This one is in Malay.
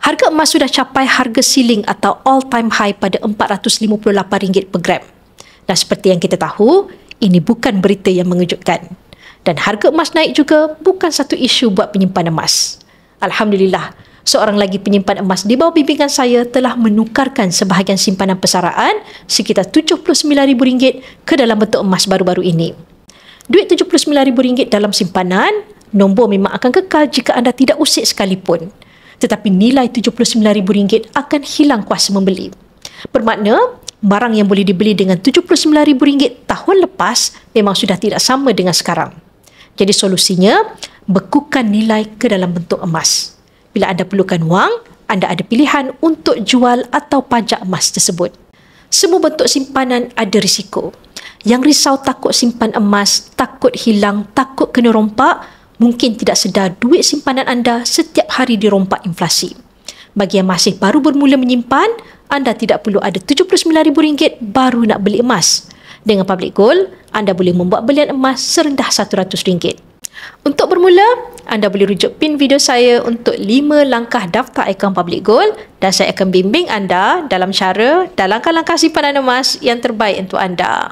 Harga emas sudah capai harga ceiling atau all-time high pada RM458 per gram. Dan seperti yang kita tahu, ini bukan berita yang mengejutkan. Dan harga emas naik juga bukan satu isu buat penyimpan emas. Alhamdulillah, seorang lagi penyimpan emas di bawah bimbingan saya telah menukarkan sebahagian simpanan persaraan sekitar RM79,000 ke dalam bentuk emas baru-baru ini. Duit RM79,000 dalam simpanan, nombor memang akan kekal jika anda tidak usik sekalipun. Tetapi nilai RM79,000 akan hilang kuasa membeli. Bermakna, barang yang boleh dibeli dengan RM79,000 tahun lepas memang sudah tidak sama dengan sekarang. Jadi solusinya, bekukan nilai ke dalam bentuk emas. Bila anda perlukan wang, anda ada pilihan untuk jual atau pajak emas tersebut. Semua bentuk simpanan ada risiko. Yang risau takut simpan emas, takut hilang, takut kena rompak, mungkin tidak sedar duit simpanan anda setiap hari dirompak inflasi. Bagi yang masih baru bermula menyimpan, anda tidak perlu ada RM79,000 baru nak beli emas. Dengan Public Gold, anda boleh membuat belian emas serendah RM100. Untuk bermula, anda boleh rujuk pin video saya untuk 5 langkah daftar akaun Public Gold dan saya akan bimbing anda dalam cara dan langkah-langkah simpanan emas yang terbaik untuk anda.